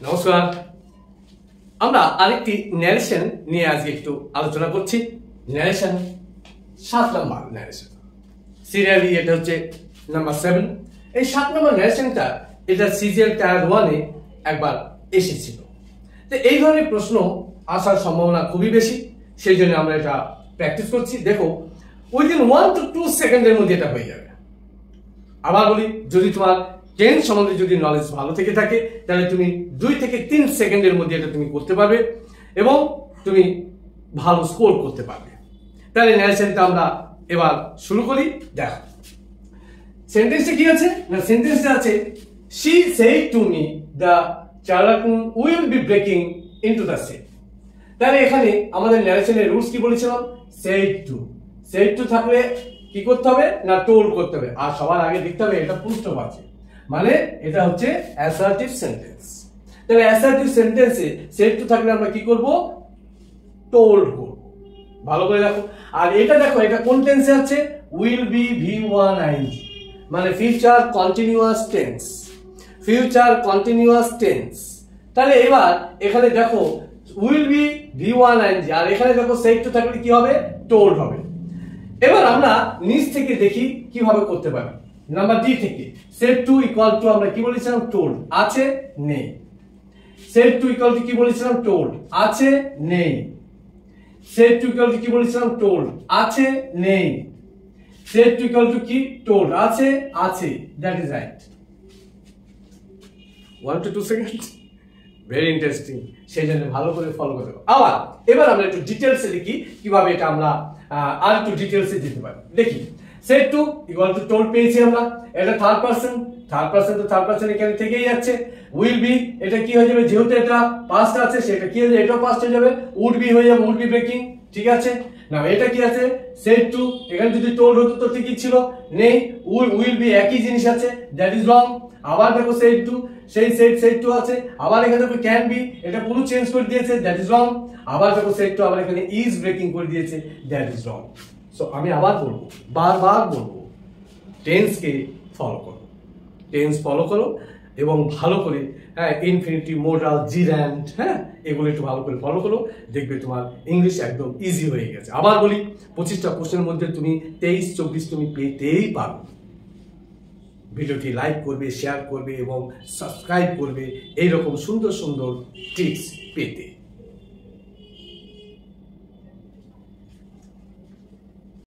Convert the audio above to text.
নমস্কার। আমরা আরেকটি ন্যারেশন নিয়ে আজকে একটু আলোচনা করছি। ন্যারেশন 7 নম্বর ন্যারেশন, সিরিয়ালি এটা হচ্ছে নাম্বার 7। এই 7 নম্বর ন্যারেশনটা এটা সিজিএল টায়ার 1-এ একবার এসেছিল। তো এই ধরনের প্রশ্ন আসার সম্ভাবনা খুবই বেশি, সেই জন্য আমরা এটা প্র্যাকটিস করছি। দেখো, উইদিন 1 to 2 সেকেন্ডের মধ্যে এটা হয়ে যাবে। আবার বলি, যদি তোমার টেন্স সম্বন্ধে যদি নলেজ ভালো থেকে থাকে তাহলে তুমি 2 থেকে 3 সেকেন্ডের মধ্যে এটা তুমি করতে পারবে এবং তুমি ভালো স্কোর করতে পারবে। তাহলে ন্যারেশনটা আমরা এবার শুরু করি। দেখো, সেন্টেন্সে কি আছে না, সেন্টেন্সে আছে she said to me the charlatan will be breaking into the sea। তাহলে এখানে আমাদের ন্যারেশনের রুলস কি বলেছিলাম, said to থাকলে কি করতে হবে না, টোল্ড করতে হবে। আর সবার আগে দেখতে হবে এটা পুষ্ট আছে, মানে এটা হচ্ছে অ্যাসার্টিভ সেন্টেন্স। তাহলে অ্যাসার্টিভ সেন্টেন্সে said to থাকলে আমরা কি করব, টোল্ড করব। ভালো করে দেখো। আর এটা দেখো, এটা কোন টেন্সে আছে, উইল বি V1 ing, মানে future continuous tense. Future continuous tense. তাহলে এবার এখানে দেখো উইল বি V1 ing, আর এখানে দেখো said to থাকলে কি হবে, টোল্ড হবে। এবার আমরা নিচ থেকে দেখি কিভাবে করতে পারি। নাম্বার ডি থেকে said to ইকুয়াল টু আমরা কি বলেছিলাম, টোল্ড আছে নেই। said to ইকুয়াল টু কি বলেছিলাম, টোল্ড আছে নেই। said to ইকুয়াল টু কি বলেছিলাম, টোল্ড আছে নেই। said to ইকুয়াল টু কি, টোল্ড আছে আছে। That is right. 1 to 2 second, very interesting, সেই জন্য ভালো করে ফলো করতে হবে। আবার এবার আমরা একটু ডিটেলসে দেখি কিভাবে এটা আমরা আর একটু ডিটেলসে যেতে পারি। দেখি, said to equal to told পেয়েছি আমরা। এটা থার্ড পারসন তো থার্ড পারসন এখানে থেকেই যাচ্ছে। উইল বি এটা কি হয়ে যাবে, যেহেতু এটা পাস্ট আছে সেটা কি হয়ে যাবে, এটাও পাস্ট হয়ে যাবে। উড বি হয়ে যাবে, উড বি ব্রেকিং। ঠিক আছে না, এটা কি আছে, said to, এখানে যদি টোল্ড হতো তো ঠিকই ছিল, নেই। উইল বি একই জিনিস আছে, দ্যাট ইজ রং। আবার দেখো said to, সেই said to আছে। আবার এখানে দেখো ক্যান বি, এটা পুরো চেঞ্জ করে দিয়েছে, দ্যাট ইজ রং। আবার দেখো said to, আবার এখানে ইজ ব্রেকিং করে দিয়েছে, দ্যাট ইজ রং। সো আমি আবার বলবো, বারবার বলবো, টেন্সকে ফলো করো, টেন্স ফলো করো এবং ভালো করে ইনফিনিটিভ, মোডাল, জিরান্ট, এগুলো একটু ভালো করে ফলো করো, দেখবে তোমার ইংলিশ একদম ইজি হয়ে গেছে। আবার বলি, 25টা প্রশ্নের মধ্যে তুমি 23-24 তুমি পেতেই পারো। ভিডিওটি লাইক করবে, শেয়ার করবে এবং সাবস্ক্রাইব করবে এইরকম সুন্দর সুন্দর টিপস পেতে।